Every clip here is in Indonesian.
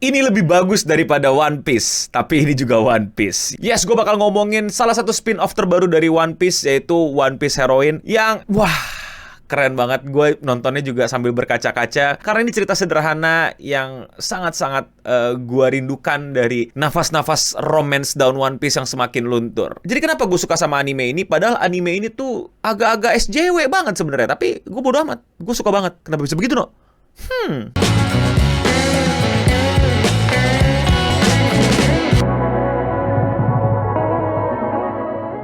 Ini lebih bagus daripada One Piece, tapi ini juga One Piece. Yes, gue bakal ngomongin salah satu spin-off terbaru dari One Piece, yaitu One Piece Heroine, yang keren banget. Gue nontonnya juga sambil berkaca-kaca, karena ini cerita sederhana yang sangat-sangat gue rindukan dari nafas-nafas romance daun One Piece yang semakin luntur. Jadi kenapa gue suka sama anime ini? Padahal anime ini tuh agak-agak SJW banget sebenarnya, tapi gue bodo amat. Gue suka banget. Kenapa bisa begitu, no?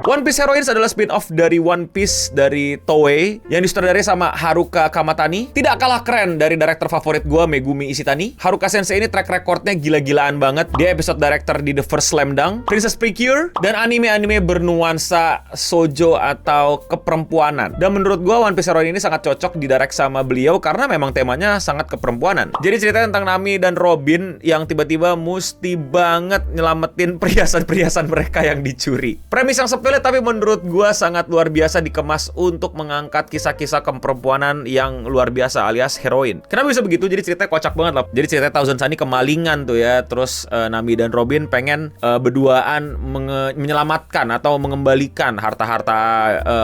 One Piece Heroines adalah spin-off dari One Piece dari Toei yang disutradarai sama Haruka Kamatani. Tidak kalah keren dari director favorit gue, Megumi Ishitani. Haruka Sensei ini track recordnya gila-gilaan banget. Dia episode director di The First Slam Dunk, Princess Precure, dan anime-anime bernuansa shoujo atau keperempuanan. Dan menurut gue One Piece Heroine ini sangat cocok didirect sama beliau karena memang temanya sangat keperempuanan. Jadi ceritanya tentang Nami dan Robin yang tiba-tiba mesti banget nyelamatin perhiasan-perhiasan mereka yang dicuri. Premis yang sepele tapi menurut gua sangat luar biasa dikemas untuk mengangkat kisah-kisah keperempuanan yang luar biasa alias heroin. Kenapa bisa begitu? Jadi ceritanya kocak banget lah. Jadi ceritanya Thousand Sunny kemalingan tuh ya. Terus Nami dan Robin pengen berduaan menyelamatkan atau mengembalikan harta-harta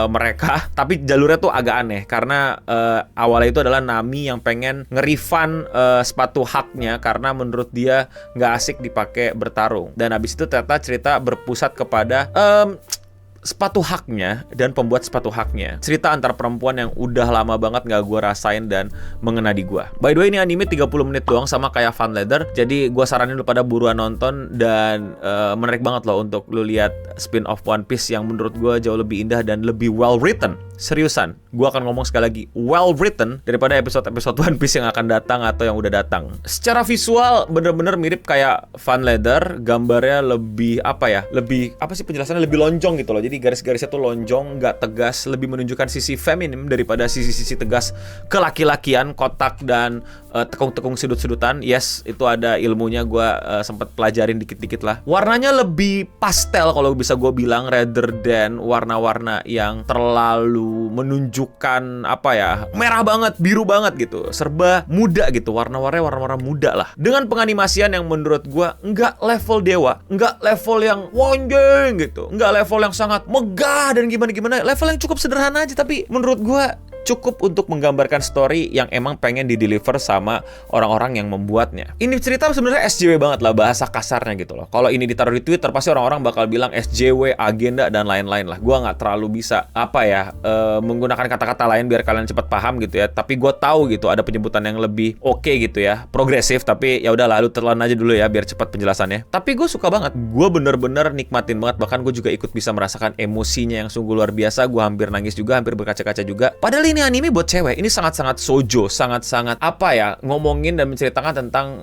mereka. Tapi jalurnya tuh agak aneh karena awalnya itu adalah Nami yang pengen nge-refund sepatu haknya karena menurut dia nggak asik dipakai bertarung. Dan habis itu ternyata cerita berpusat kepada sepatu haknya dan pembuat sepatu haknya. Cerita antar perempuan yang udah lama banget gak gue rasain dan mengena di gue. By the way, ini anime 30 menit doang sama kayak Fun Leather. Jadi gue saranin lu pada buruan nonton dan menarik banget loh untuk lu lihat spin-off One Piece yang menurut gue jauh lebih indah dan lebih well written. Seriusan, gue akan ngomong sekali lagi, well written daripada episode-episode One Piece yang akan datang atau yang udah datang. Secara visual bener-bener mirip kayak Fun Leather, gambarnya lebih lebih apa sih penjelasannya, lebih lonjong gitu loh. Jadi garis-garisnya tuh lonjong, nggak tegas, lebih menunjukkan sisi feminim daripada sisi-sisi tegas kelaki-lakian, kotak dan tekung-tekung sudut-sudutan. Yes, itu ada ilmunya, gue sempet pelajarin dikit-dikit lah. Warnanya lebih pastel kalau bisa gue bilang, rather than warna-warna yang terlalu menunjukkan merah banget, biru banget gitu. Serba muda gitu, warna-warna muda lah. Dengan penganimasian yang menurut gue nggak level dewa, nggak level yang wonjeng gitu, nggak level yang sangat megah dan gimana-gimana. Level yang cukup sederhana aja, tapi menurut gue cukup untuk menggambarkan story yang emang pengen di-deliver sama orang-orang yang membuatnya. Ini cerita sebenarnya SJW banget lah, bahasa kasarnya gitu loh. Kalau ini ditaruh di Twitter, pasti orang-orang bakal bilang SJW, agenda, dan lain-lain lah. Gua nggak terlalu bisa menggunakan kata-kata lain biar kalian cepat paham gitu ya. Tapi gue tahu gitu ada penyebutan yang lebih oke gitu ya, progresif. Tapi ya udahlah, lu telan aja dulu ya biar cepat penjelasannya. Tapi gue suka banget. Gue bener-bener nikmatin banget. Bahkan gue juga ikut bisa merasakan emosinya yang sungguh luar biasa. Gue hampir nangis juga, hampir berkaca-kaca juga. Padahal ini anime buat cewek, ini sangat-sangat shoujo, sangat-sangat ngomongin dan menceritakan tentang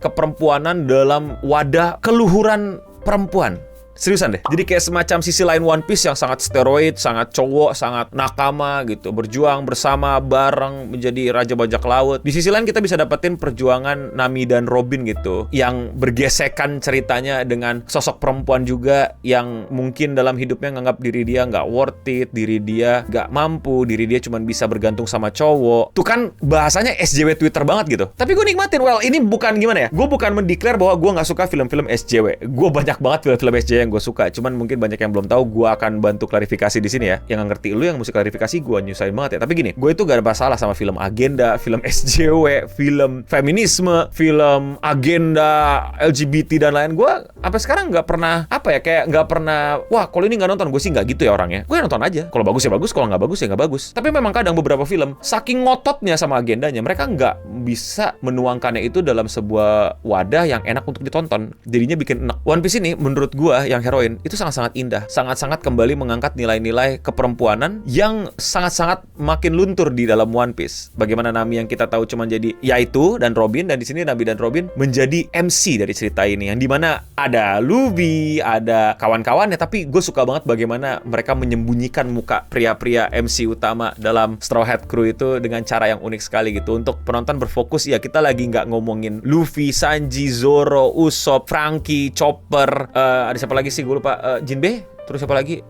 keperempuanan dalam wadah keluhuran perempuan. Seriusan deh. Jadi kayak semacam sisi lain One Piece yang sangat steroid, sangat cowok, sangat nakama gitu. Berjuang bersama bareng menjadi raja bajak laut. Di sisi lain kita bisa dapetin perjuangan Nami dan Robin gitu, yang bergesekan ceritanya dengan sosok perempuan juga yang mungkin dalam hidupnya nganggap diri dia nggak worth it, diri dia nggak mampu, diri dia cuma bisa bergantung sama cowok. Tuh kan bahasanya SJW Twitter banget gitu. Tapi gue nikmatin. Well, ini bukan gimana ya, gue bukan mendeklar bahwa gue nggak suka film-film SJW. Gue banyak banget film-film SJW yang gue suka, cuman mungkin banyak yang belum tahu. Gue akan bantu klarifikasi di sini ya. Yang nggak ngerti lu yang mesti klarifikasi, gue nyusahin banget ya. Tapi gini, gue itu gak ada masalah sama film agenda, film SJW, film feminisme, film agenda LGBT dan lain. Gue sampai sekarang nggak pernah kayak nggak pernah, wah kalau ini nggak nonton. Gue sih nggak gitu ya orangnya. Gue nonton aja. Kalau bagus ya bagus, kalau nggak bagus ya nggak bagus. Tapi memang kadang beberapa film saking ngototnya sama agendanya, mereka nggak bisa menuangkannya itu dalam sebuah wadah yang enak untuk ditonton. Jadinya bikin enak. One Piece ini menurut gue yang heroin itu sangat-sangat indah, sangat-sangat kembali mengangkat nilai-nilai keperempuanan yang sangat-sangat makin luntur di dalam One Piece. Bagaimana Nami yang kita tahu cuma jadi yaitu dan Robin, dan di sini Nami dan Robin menjadi MC dari cerita ini, yang dimana ada Luffy, ada kawan-kawannya, tapi gue suka banget bagaimana mereka menyembunyikan muka pria-pria MC utama dalam Straw Hat Crew itu dengan cara yang unik sekali gitu. Untuk penonton berfokus, ya kita lagi nggak ngomongin Luffy, Sanji, Zoro, Usopp, Franky, Chopper, ada siapa lagi sih, gue lupa, Jinbe, terus siapa lagi,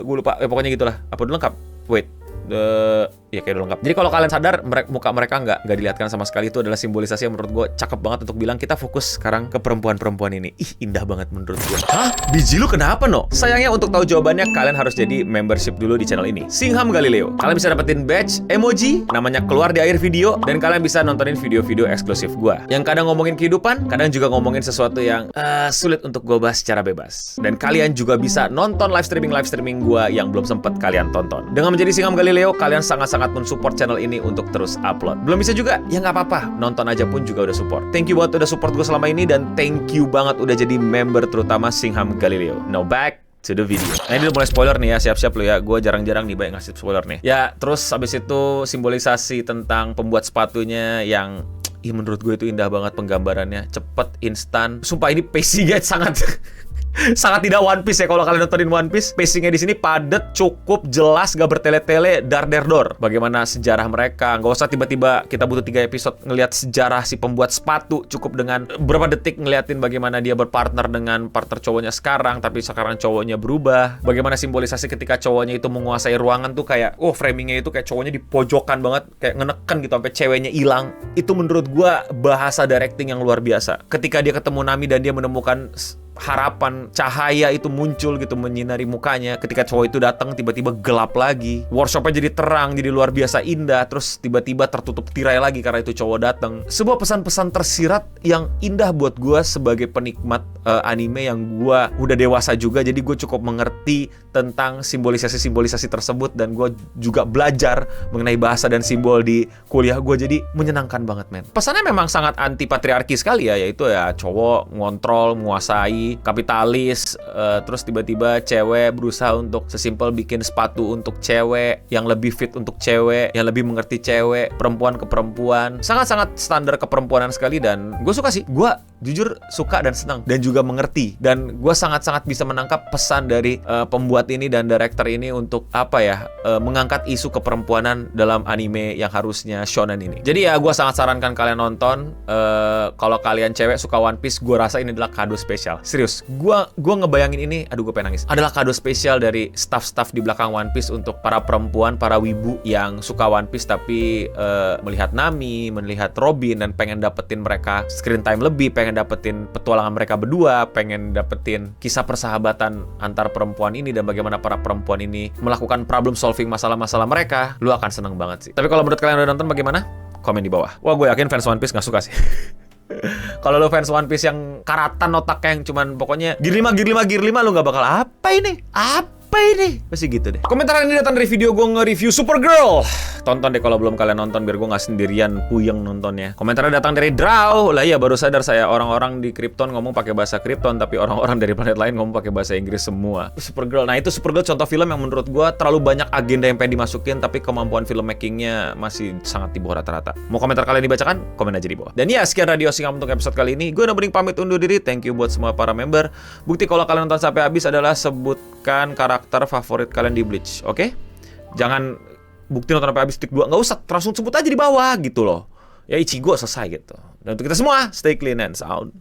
gue lupa, pokoknya gitulah, apa dulu lengkap, wait, ya kayak udah lengkap. Jadi kalau kalian sadar muka mereka nggak dilihatkan sama sekali, itu adalah simbolisasi yang menurut gue cakep banget untuk bilang kita fokus sekarang ke perempuan-perempuan ini. Ih, indah banget menurut gue. Hah? Biji lu kenapa no? Sayangnya untuk tahu jawabannya kalian harus jadi membership dulu di channel ini, Singham Galileo. Kalian bisa dapetin badge emoji namanya keluar di akhir video, dan kalian bisa nontonin video-video eksklusif gue yang kadang ngomongin kehidupan, kadang juga ngomongin sesuatu yang sulit untuk gue bahas secara bebas. Dan kalian juga bisa nonton live streaming gue yang belum sempet kalian tonton. Dengan menjadi Singham Galileo, kalian sangat-sangat mensupport channel ini untuk terus upload. Belum bisa juga? Ya nggak apa-apa, nonton aja pun juga udah support. Thank you buat udah support gue selama ini, dan thank you banget udah jadi member terutama Singham Galileo. Now back to the video. Nah ini udah mulai spoiler nih ya, siap-siap lo ya. Gue jarang-jarang nih banyak ngasih spoiler nih. Ya terus abis itu simbolisasi tentang pembuat sepatunya yang menurut gue itu indah banget penggambarannya, cepet, instan. Sumpah ini pacingnya sangat sangat tidak One Piece ya. Kalau kalian nontonin One Piece, pacingnya di sini padat, cukup, jelas, gak bertele-tele, dar-der-dor. Bagaimana sejarah mereka, nggak usah tiba-tiba kita butuh 3 episode ngelihat sejarah si pembuat sepatu. Cukup dengan beberapa detik ngeliatin bagaimana dia berpartner dengan partner cowoknya sekarang, tapi sekarang cowoknya berubah. Bagaimana simbolisasi ketika cowoknya itu menguasai ruangan tuh kayak, framingnya itu kayak cowoknya di pojokan banget, kayak ngenekan gitu sampai ceweknya hilang. Itu menurut gua bahasa directing yang luar biasa. Ketika dia ketemu Nami dan dia menemukan harapan, cahaya itu muncul gitu menyinari mukanya. Ketika cowok itu datang tiba-tiba gelap lagi. Workshopnya jadi terang, jadi luar biasa indah. Terus tiba-tiba tertutup tirai lagi karena itu cowok datang. Sebuah pesan-pesan tersirat yang indah buat gue sebagai penikmat anime yang gue udah dewasa juga. Jadi gue cukup mengerti tentang simbolisasi-simbolisasi tersebut, dan gue juga belajar mengenai bahasa dan simbol di kuliah gue. Jadi menyenangkan banget men. Pesannya memang sangat anti patriarki sekali ya, yaitu ya cowok ngontrol, menguasai, kapitalis, terus tiba-tiba cewek berusaha untuk sesimpel bikin sepatu untuk cewek, yang lebih fit untuk cewek, yang lebih mengerti cewek, perempuan ke perempuan. Sangat-sangat standar keperempuanan sekali, dan gue suka sih. Gue jujur suka dan senang, dan juga mengerti. Dan gue sangat-sangat bisa menangkap pesan dari pembuat ini dan director ini untuk mengangkat isu keperempuanan dalam anime yang harusnya shonen ini. Jadi ya gue sangat sarankan kalian nonton. Kalau kalian cewek suka One Piece, gue rasa ini adalah kado spesial. Serius, gua ngebayangin ini, aduh gue pengen nangis. Adalah kado spesial dari staff-staff di belakang One Piece untuk para perempuan, para wibu yang suka One Piece tapi melihat Nami, melihat Robin, dan pengen dapetin mereka screen time lebih, pengen dapetin petualangan mereka berdua, pengen dapetin kisah persahabatan antar perempuan ini dan bagaimana para perempuan ini melakukan problem solving masalah-masalah mereka. Lu akan seneng banget sih. Tapi kalau menurut kalian udah nonton bagaimana? Komen di bawah. Wah, gue yakin fans One Piece gak suka sih. Kalau lo fans One Piece yang karatan otaknya yang cuman pokoknya gear 5 lo gak bakal apa ini? Apa ini? Pasti gitu deh. Komentar ini datang dari video gue nge-review Supergirl. Tonton deh kalau belum kalian nonton biar gue gak sendirian puyeng nontonnya. Komentarnya datang dari Draw. Lah iya, baru sadar saya orang-orang di Krypton ngomong pakai bahasa Krypton, tapi orang-orang dari planet lain ngomong pakai bahasa Inggris semua. Supergirl. Nah itu Supergirl contoh film yang menurut gue terlalu banyak agenda yang pengen dimasukin, tapi kemampuan filmmakingnya masih sangat di bawah rata-rata. Mau komentar kalian dibacakan? Komen aja di bawah. Dan ya, sekian Radio Singham untuk episode kali ini. Gue udah mending pamit undur diri. Thank you buat semua para member. Bukti kalau kalian nonton sampai habis adalah sebutkan karakter favorit kalian di Bleach, oke? Jangan bukti nonton sampai habis tik 2, nggak usah, langsung sebut aja di bawah gitu loh. Ya Ichigo selesai gitu. Dan untuk kita semua, stay clean and sound.